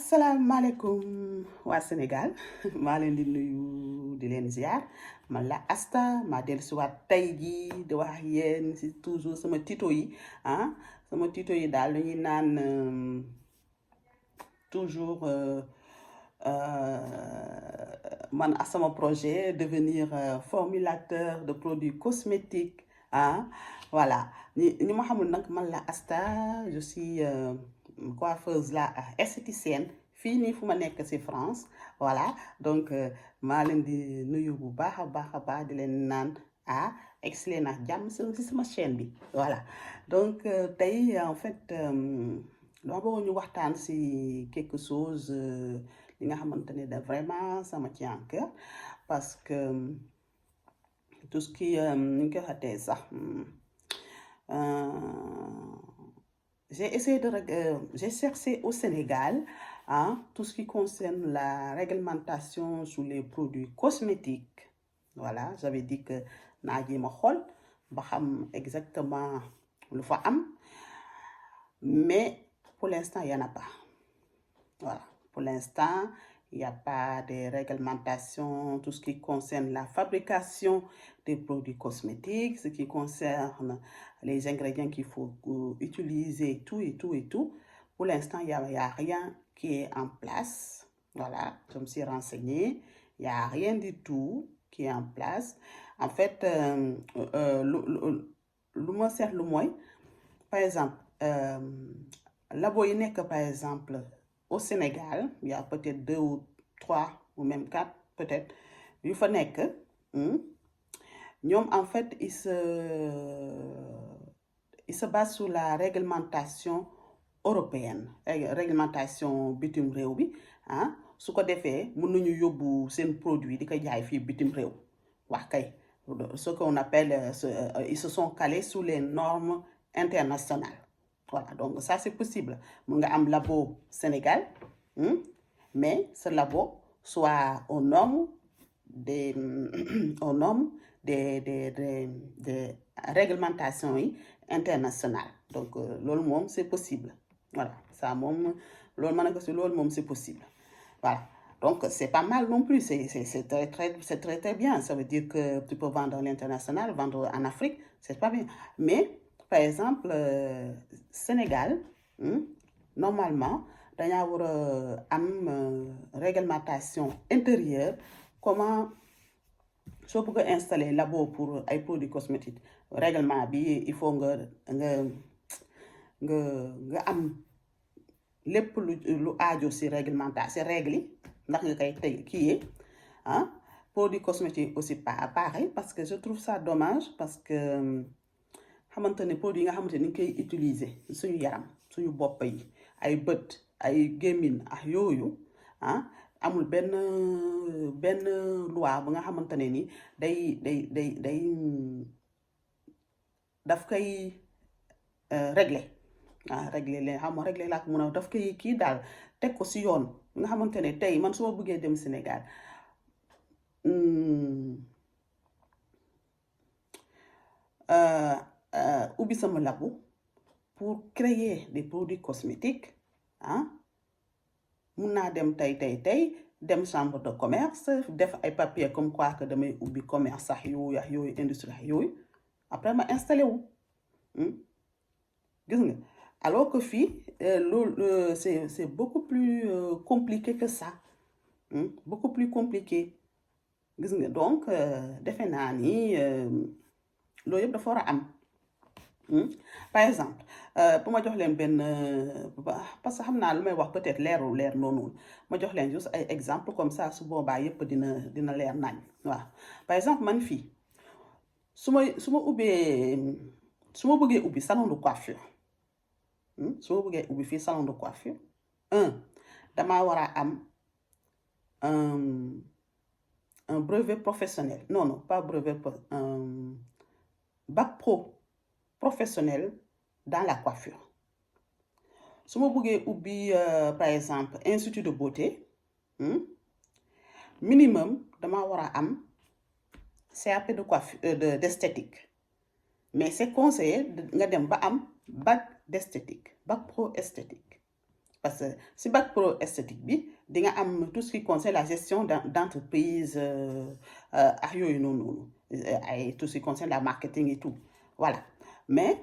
asalaamaaleykum waa Sénégal maa leen di nuyu di leen ziar man la Asta maa dellusiwaat tey jii di wax ak yéen si toujours sama tuto yi sama tuto yi daal lu ñuy naan toujours man ak sama projet devenir formulateur de produits cosmétiques voilà ñi ma xamul nag man la Asta je suis coiffeuse la esthéticienne fii nii fu ma nekk ci France voilà donc maa leen di nuyu bu baax a baax di leen naan excellent ak jàmm ci sama chaîne bi voilà donc tey en fait dama bëggoon ñu waxtaan ci quelque chose li nga xamante ne da vraiment ça me tient à cœur parce que tout ce qui ni ñu koy waxatee sax j'ai cherché au Sénégal tout ce qui concerne la réglementation sur les produits cosmétiques. Voilà, j'avais dit que naa jéem a xool ba xam exactement lu fa am mais pour l'instant il y en a pas. Voilà, pour l'instant il n'y a pas de réglementation, tout ce qui concerne la fabrication des produits cosmétiques, ce qui concerne les ingrédients qu'il faut utiliser, tout. Pour l'instant, il y a rien qui est en place. Voilà, je me suis renseignée. Il n'y a rien du tout qui est en place. En fait, le sert le moins. Par exemple, labo yi nekk par exemple au Sénégal, il y a peut-être 2 ou 3 ou même 4 peut-être yu fa nekk ñoom en fait ils se basent sur la réglementation européenne réglementation bitim réew bi su ko defee mën nañu yóbbu seen produit di ko jaay fii bitim réew wax kay ce qu'on appelle ils se sont calés sous les normes internationales. Voilà, donc ça c'est possible. Mun nga am labo Sénégal, mais ce labo soit aux normes des réglementations internationales. Donc loolu moom c'est possible. Voilà, ça moom loolu ma ne ko si loolu moom c'est possible. Voilà. Donc c'est pas mal non plus, c'est très bien. Ça veut dire que tu peux vendre à l'international, vendre en Afrique, c'est pas bien. Mais par exemple Sénégal normalement dañaa war a am réglementation intérieure comment soo bëgg a installer labo pour ay produits cosmétiques règlement bi il faut nga am lépp lu aajo ci réglementation ci règle yi ndax nga koy tey kii produits cosmétiques aussi pareil parce que je trouve ça dommage parce que xamante ne produit yi nga xamante ni ñu koy utiliser suñu yaram suñu bopp yi ay bët ay gémmiñ ak yooyu amul benn loi bu nga xamante ne ni day daf koy régler régler leen xam nga régler laa ko mën a daf koy kii daal teg ko ci yoon nga xamante ne tey man su ma bëggee dem Sénégal ubbi sama labo pour créer des produits cosmétiques mun naa dem tey dem chambre de commerce def ay papier comme quoi que damay ubbi commerce sax yooyu industrie yooyu après ma installé wu gis nga alors que fii loolu c'est beaucoup plus compliqué que ça beaucoup plus compliqué gis nga donc defe naa ni loolu yëpp dafa war a am par exemple bu ma jox leen benn parce que xam naa lu may wax peut-être leer noonu ma jox leen juste ay exemple comme ça su boobaa yëpp dina leer nañ waaw par exemple man fii su ma bëggee ubbi salon de coiffure su ma bëggee ubbi fii salon de coiffure damaa war a am un brevet professionnel non pas brevet bac pro professionnel dans la coiffure su ma bëggee ubbi par exemple institut de beauté minimum dama war a am CAP de coiffure d'esthétique mais c'est conseillé nga dem ba am bac d'esthétique bac pro esthétique parce que si bac pro esthétique bi di nga am tout ce qui concerne la gestion d'entreprise ak yooyu noonu tout ce qui concerne la marketing et tout voilà mais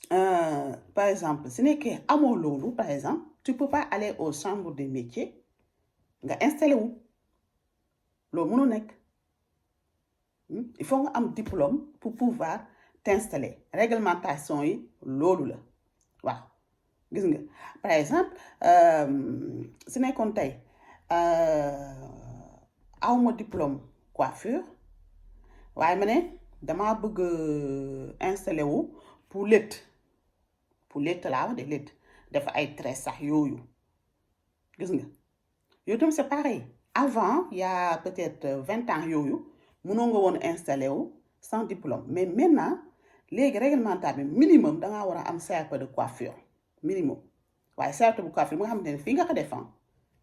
par exemple si nekkee amoo loolu par exemple tu peux pas aller aux chambres des métiers nga installé wu loolu mënu nekk il faut nga am diplôme pour pouvoir t'installer réglementation yi loolu la waaw gis nga par exemple si nekkoon tey awma diplôme coiffure waaye ma ne damaa bëgg installé wu pour létt laa wax de létt def ay tresses sax yooyu gis nga yow tam c'est pareil avant il y a peut-être 20 ans yooyu mënoo nga woon installé wu sans diplôme mais maintenant léegi réglementaire bi minimum dangaa war a am CAP de coiffure minimum waaye CAP de coiffure bu nga xamante ne fii nga ko def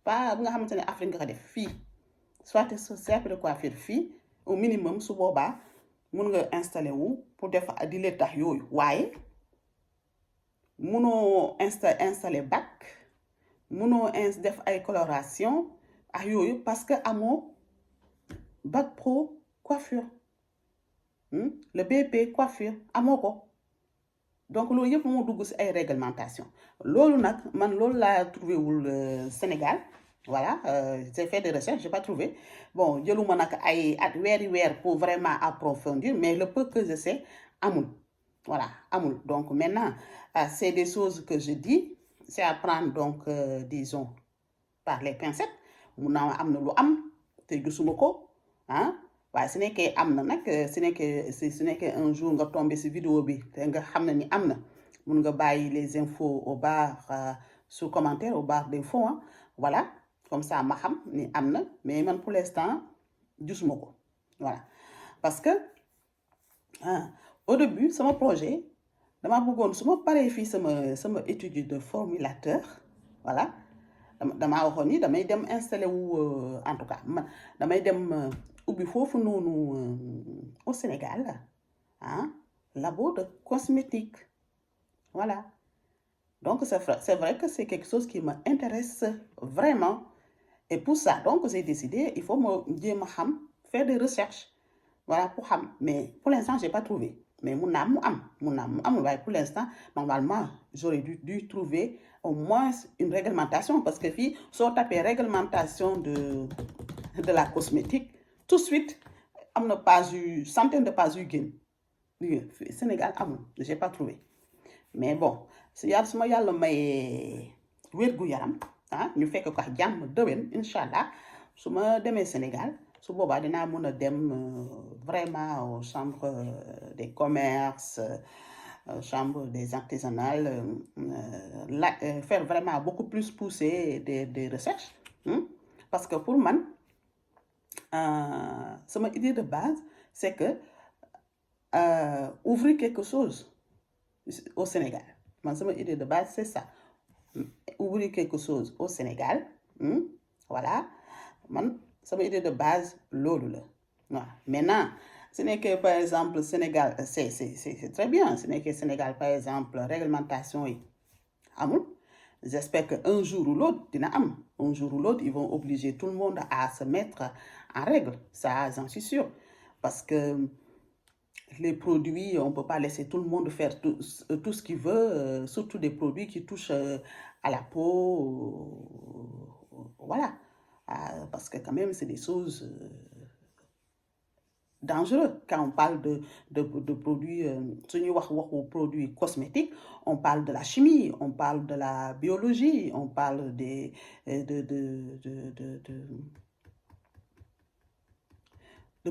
pas bu nga xamante ne Afrique nga ko def fii soit CAP de coiffure fii au minimum su boobaa mun nga installé wu pour def di leen tax yooyu waaye munoo installé bac munoo def ay coloration ak yooyu parce que amoo bac pro coiffure le BP coiffure amoo ko donc loolu yëpp moo dugg ci ay réglementation loolu nag man loolu laa trouvé wul Sénégal voilà j'ai fait des recherches j'ai pas trouvé bon jëluma nag ay at weer pour vraiment approfondir mais le peu que je sais amul voilà amul donc maintenant c'est des choses que je dis c'est à prendre donc disons par les pincettes mun naa am na lu am te gisuma ko waaye su nekkee am na nag su nekkee un jour nga tombé ci vidéo bi te nga xam ne ni am na mun nga bàyyi les infos au barre sous commentaire au barre d'infos voilà comme ça ma xam ni am na mais man pour l'instant gisuma ko voilà parce que au début sama projet dama bëggoon su ma paree fii sama étude de formulateur voilà damaa waxoon ni damay dem installé wu en tout cas man damay dem ubbi foofu noonu au Sénégal labo de cosmétique voilà donc c'est vrai que c'est quelque chose qui m'intéresse vraiment et pour ça donc j'ai décidé il faut ma jéem a xam faire des recherches voilà pour xam mais pour l'instant j'ai pas trouvé mais mun naa mu amul waaye pour l'instant normalement j'aurais dû trouver au moins une réglementation parce que fii soo tapé réglementation de la cosmétique tout de suite am na page yu centaine de pages yu génn Sénégal amul j'ai pas trouvé mais bon su ma yàlla mayee wér-gu-yaram ñu fekk ko jàmm déwén incha allah su ma demee Sénégal su boobaa dinaa mën a dem vraiment aux chambres des commerces chambre des artisanales faire vraiment beaucoup plus pousser des recherches parce que pour man sama idée de base c'est que ouvrir quelque chose au Sénégal man sama idée de base c'est ça ouvrir quelque chose au Sénégal voilà man sama idée de base loolu la waaw maintenant ce n'est que par exemple Sénégal c'est très bien ce n'est que Sénégal par exemple réglementation yi amul j'espère que un jour ou l'autre dina am un jour ou l'autre ils vont obliger tout le monde à se mettre en règle ça j'en suis sûre parce que les produits on peut pas laisser tout le monde faire tout ce qu'il veut surtout des produits qui touchent à la peau voilà parce que quand même c'est des choses dangereux quand on parle de produits su ñuy waxu produits cosmétiques on parle de la chimie on parle de la biologie on parle de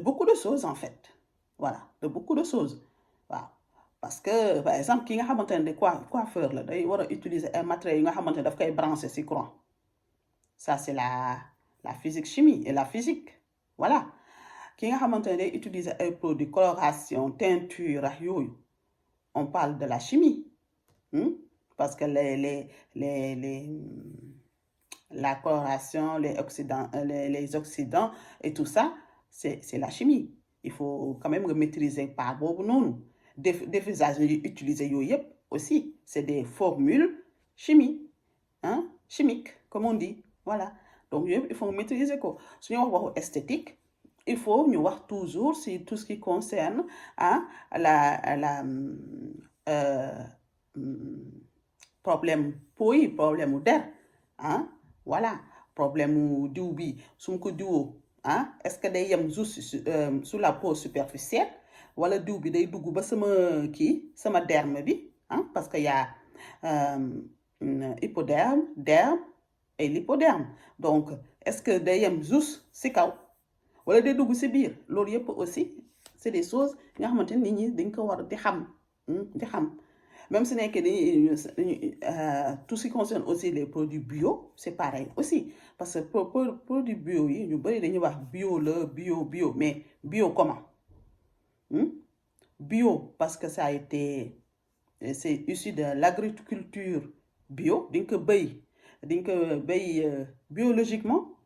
beaucoup de choses en fait voilà de beaucoup de choses waaw parce que par exemple ki nga xamante ne coiffeur la day war a utiliser ay matériels yi nga xamante ne daf koy brancher ci courant ça c'est la physique chimie et la physique voilà ki nga xamante ne day utiliser ay produits coloration teinture ak yooyu on parle de la chimie parce que la coloration les oxydants et tout ça c'est la chimie il faut quand même maîtriser par boobu noonu déphasage yi utiliser yooyu yëpp aussi c'est des formules chimiques chimiques, comme on dit. Voilà. Donc, il faut maîtriser quoi. Si on va esthétique, il faut nous voir toujours sur tout ce qui concerne hein, la problème peau yi problème mu der ah voilà problème mu diw bi su ma ko diwoo ah est-ce que day yem juste sur la peau superficielle wala diw bi day dugg ba sama derme bi ah parce que y a hypoderme derme et l'hypoderme donc est-ce que day yem juste si kaw wala day dugg si biir loolu yëpp aussi c'est des choses nga xamante ni nit ñi dañ ko war di xam même si n'est que tout ce qui concerne aussi les produits bio c'est pareil aussi parce que produits bio yi ñu bari dañuy wax bio la bio mais bio comment bio parce que ça a été c'est issu de l'agriculture bio dañ ko béy biologiquement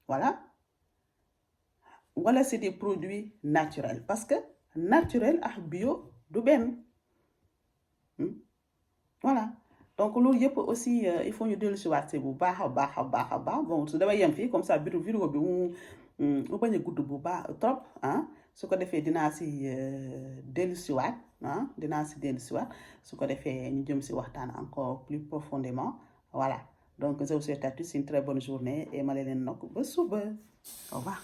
voilà c'est des produits naturels parce que naturel ak bio du benn voilà donc loolu yëpp aussi il faut ñu dellu si waat bu baax a baax bon su damay yem fii comme ça vidéo bi mu bañ a gudd bu baax trop ah su ko defee dinaa si dellu si waat dinaa si dellu si waat su ko defee ñu jëm si waxtaan encore plus profondément voilà donc je vous souhaite à tous une très bonne journée et ma leen nokk ba suba au revoir